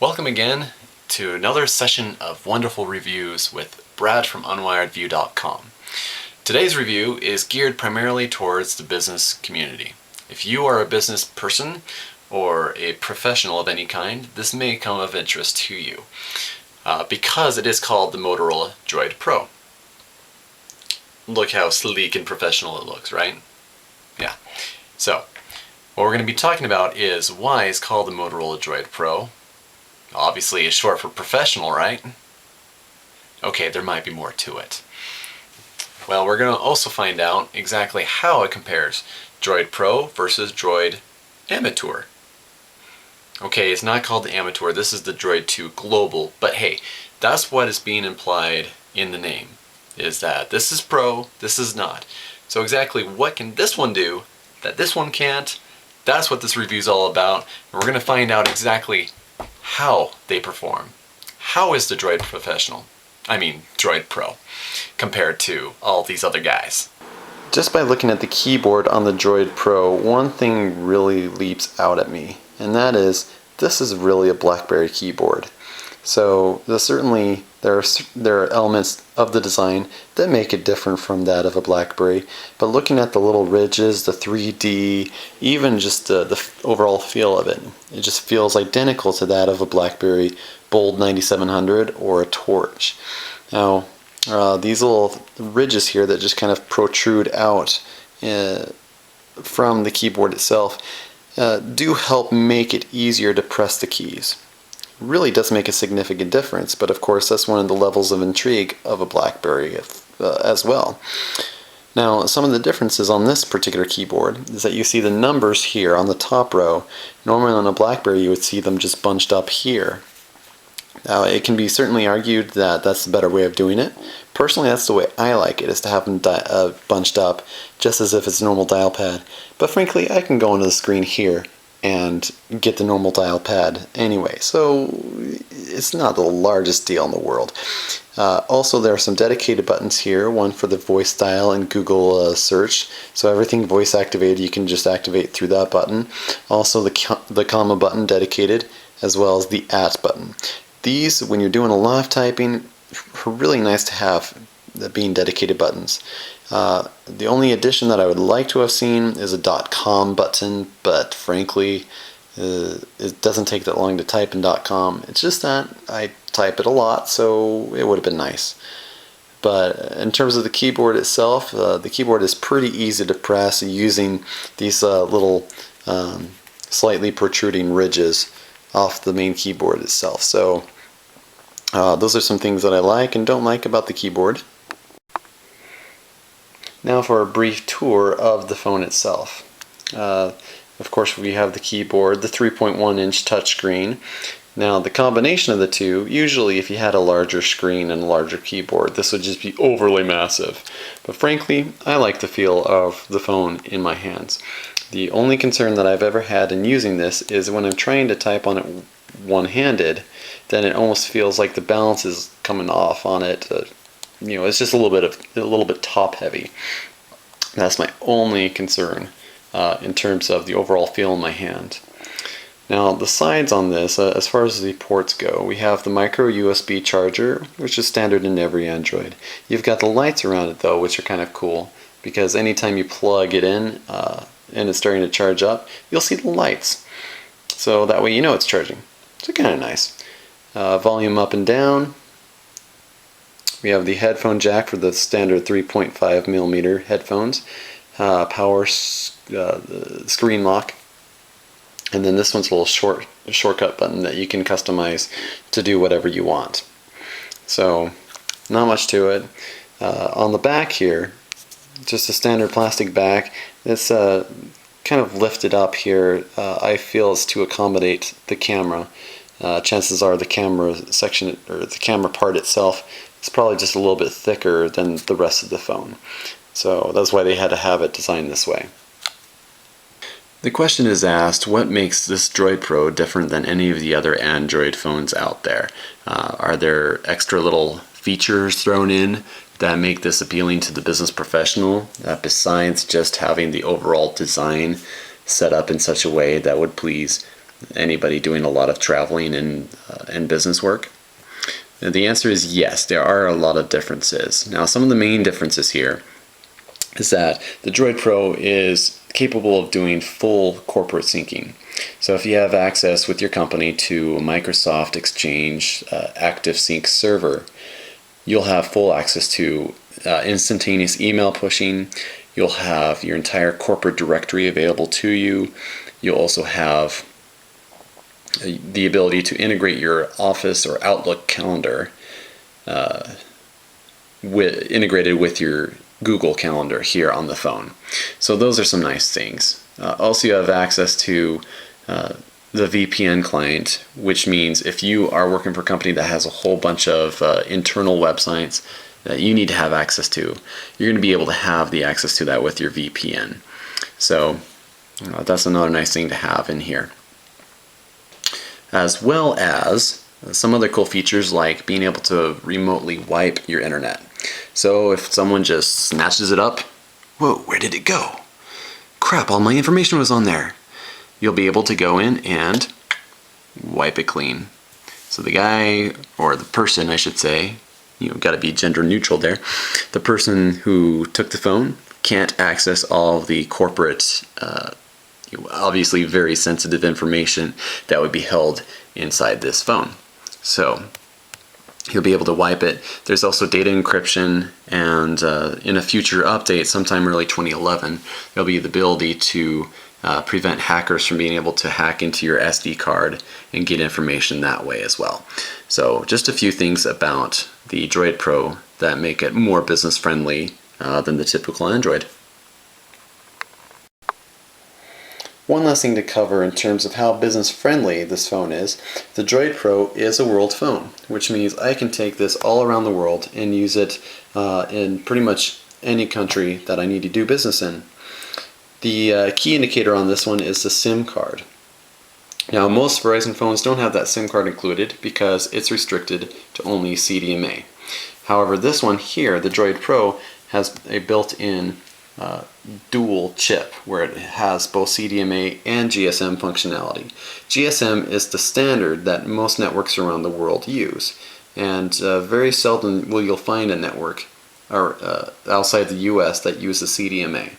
Welcome again to another session of wonderful reviews with Brad from unwiredview.com. Today's review is geared primarily towards the business community. If you are a business person or a professional of any kind, this may come of interest to you because it is called the Motorola Droid Pro. Look how sleek and professional it looks, right? Yeah. So, what we're going to be talking about is why it's called the Motorola Droid Pro. Obviously, it's short for professional, right? Okay, there might be more to it. Well, we're going to also find out exactly how it compares Droid Pro versus Droid Amateur. Okay, it's not called the Amateur, this is the Droid 2 Global, but hey, that's what is being implied in the name, is that this is Pro, this is not. So exactly what can this one do that this one can't? That's what this review is all about, and we're going to find out exactly how they perform. How is the Droid Droid Pro, compared to all these other guys? Just by looking at the keyboard on the Droid Pro, one thing really leaps out at me, and that is, this is really a Blackberry keyboard. So certainly there are elements of the design that make it different from that of a Blackberry, but looking at the little ridges, the 3D, even just the overall feel of it, it just feels identical to that of a Blackberry Bold 9700 or a Torch. Now, these little ridges here that just kind of protrude out from the keyboard itself do help make it easier to press the keys. Really does make a significant difference, but of course that's one of the levels of intrigue of a Blackberry as well. Now, some of the differences on this particular keyboard is that you see the numbers here on the top row. Normally on a Blackberry you would see them just bunched up here. Now, it can be certainly argued that that's the better way of doing it. Personally, that's the way I like it, is to have them bunched up just as if it's a normal dial pad. But frankly, I can go into the screen here and get the normal dial pad anyway, so it's not the largest deal in the world. Also, there are some dedicated buttons here, one for the voice dial and Google search, so everything voice activated you can just activate through that button. Also the comma button dedicated, as well as the @ button. These, when you're doing a lot of typing, are really nice to have, being dedicated buttons. The only addition that I would like to have seen is a .com button, but frankly it doesn't take that long to type in .com. It's just that I type it a lot, so it would have been nice. But in terms of the keyboard itself, the keyboard is pretty easy to press using these little slightly protruding ridges off the main keyboard itself. So those are some things that I like and don't like about the keyboard. Now for a brief tour of the phone itself. Of course, we have the keyboard, the 3.1-inch touchscreen. Now, the combination of the two, usually if you had a larger screen and a larger keyboard, this would just be overly massive. But frankly, I like the feel of the phone in my hands. The only concern that I've ever had in using this is when I'm trying to type on it one-handed, then it almost feels like the balance is coming off on it. It's just a little bit top heavy. That's my only concern in terms of the overall feel in my hand. Now, the sides on this, as far as the ports go, we have the micro USB charger, which is standard in every Android. You've got the lights around it though, which are kind of cool, because anytime you plug it in and it's starting to charge up, you'll see the lights. So that way you know it's charging. So kind of nice. Volume up and down. We have the headphone jack for the standard 3.5mm headphones, power screen lock, and then this one's a little shortcut button that you can customize to do whatever you want. So, not much to it. On the back here, just a standard plastic back. It's kind of lifted up here. I feel it's to accommodate the camera. Chances are the camera section, or the camera part itself, is probably just a little bit thicker than the rest of the phone. So that's why they had to have it designed this way. The question is asked, what makes this Droid Pro different than any of the other Android phones out there? Are there extra little features thrown in that make this appealing to the business professional, besides just having the overall design set up in such a way that would please anybody doing a lot of traveling and and business work? And the answer is yes, there are a lot of differences. Now, some of the main differences here is that the Droid Pro is capable of doing full corporate syncing. So if you have access with your company to a Microsoft Exchange ActiveSync server, you'll have full access to instantaneous email pushing. You'll have your entire corporate directory available to you. You'll also have the ability to integrate your Office or Outlook calendar integrated with your Google Calendar here on the phone. So those are some nice things. Also, you have access to the VPN client, which means if you are working for a company that has a whole bunch of internal websites that you need to have access to, you're going to be able to have the access to that with your VPN. So that's another nice thing to have in here. As well as some other cool features like being able to remotely wipe your internet. So if someone just snatches it up, whoa, where did it go? Crap, all my information was on there. You'll be able to go in and wipe it clean. So the guy, or the person I should say, got to be gender neutral there, the person who took the phone can't access all of the corporate, obviously very sensitive information that would be held inside this phone. So you'll be able to wipe it. There's also data encryption, and in a future update, sometime early 2011, there'll be the ability to prevent hackers from being able to hack into your SD card and get information that way as well. So just a few things about the Droid Pro that make it more business friendly than the typical Android. One last thing to cover in terms of how business friendly this phone is. The Droid Pro is a world phone, which means I can take this all around the world and use it in pretty much any country that I need to do business in. The key indicator on this one is the SIM card. Now, most Verizon phones don't have that SIM card included because it's restricted to only CDMA. However, this one here, the Droid Pro, has a built-in dual chip where it has both CDMA and GSM functionality. GSM is the standard that most networks around the world use, and very seldom will you'll find a network outside the US that uses CDMA.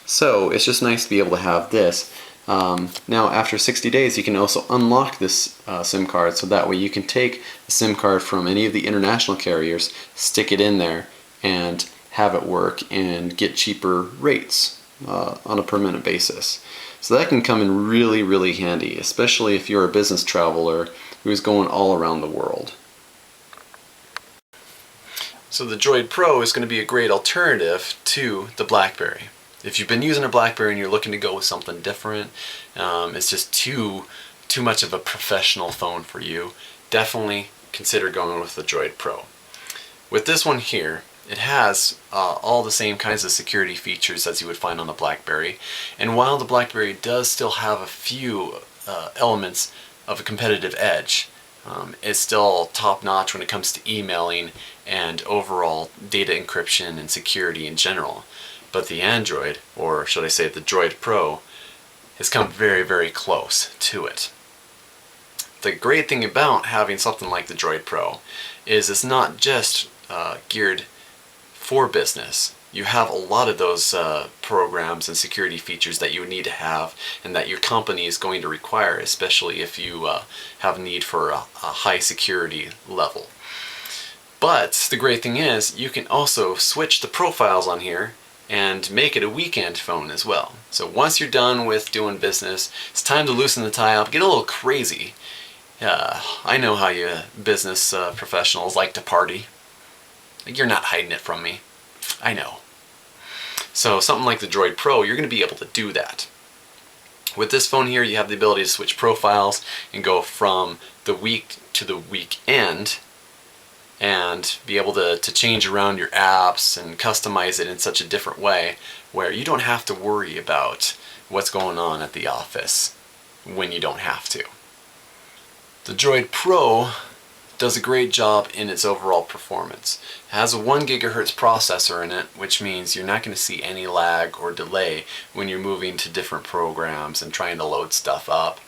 So it's just nice to be able to have this. Now after 60 days you can also unlock this SIM card, so that way you can take a SIM card from any of the international carriers, stick it in there, and have it work and get cheaper rates on a per minute basis. So that can come in really, really handy, especially if you're a business traveler who's going all around the world. So the Droid Pro is going to be a great alternative to the Blackberry. If you've been using a Blackberry and you're looking to go with something different, it's just too much of a professional phone for you, definitely consider going with the Droid Pro. With this one here, it has all the same kinds of security features as you would find on the Blackberry, and while the Blackberry does still have a few elements of a competitive edge, it's still top-notch when it comes to emailing and overall data encryption and security in general. But the Android, or should I say the Droid Pro, has come very, very close to it. The great thing about having something like the Droid Pro is it's not just geared for business. You have a lot of those programs and security features that you need to have and that your company is going to require, especially if you have a need for a high security level. But the great thing is you can also switch the profiles on here and make it a weekend phone as well. So once you're done with doing business, it's time to loosen the tie up, get a little crazy. I know how you business professionals like to party. You're not hiding it from me. I know. So something like the Droid Pro, you're going to be able to do that. With this phone here, you have the ability to switch profiles and go from the week to the weekend, and be able to change around your apps and customize it in such a different way where you don't have to worry about what's going on at the office when you don't have to. The Droid Pro does a great job in its overall performance. It has a 1 GHz processor in it, which means you're not going to see any lag or delay when you're moving to different programs and trying to load stuff up.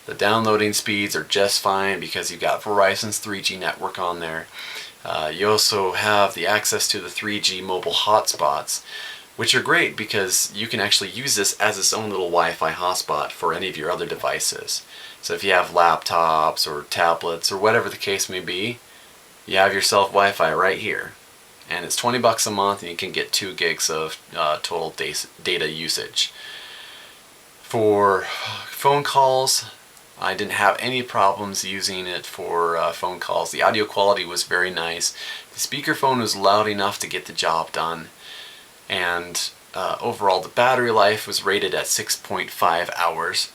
The downloading speeds are just fine because you've got Verizon's 3G network on there. You also have the access to the 3G mobile hotspots, which are great because you can actually use this as its own little Wi-Fi hotspot for any of your other devices. So if you have laptops or tablets or whatever the case may be, you have yourself Wi-Fi right here. And it's $20 a month and you can get 2 gigs of total data usage. For phone calls, I didn't have any problems using it for phone calls. The audio quality was very nice. The speakerphone was loud enough to get the job done. And overall, the battery life was rated at 6.5 hours.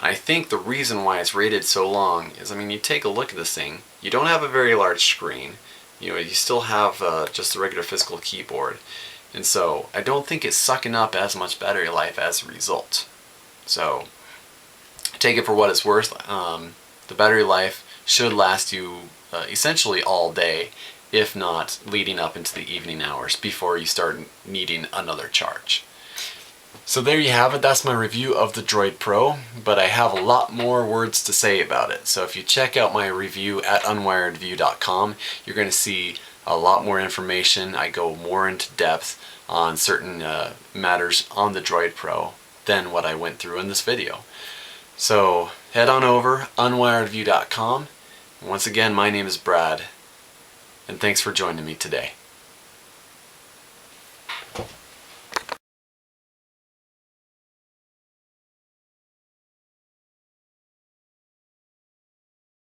I think the reason why it's rated so long is, I mean, you take a look at this thing, you don't have a very large screen. You still have just a regular physical keyboard. And so I don't think it's sucking up as much battery life as a result. So take it for what it's worth. The battery life should last you essentially all day, if not leading up into the evening hours before you start needing another charge. So there you have it. That's my review of the Droid Pro, but I have a lot more words to say about it. So if you check out my review at unwiredview.com, you're going to see a lot more information. I go more into depth on certain matters on the Droid Pro than what I went through in this video. So head on over, unwiredview.com. Once again, my name is Brad, and thanks for joining me today.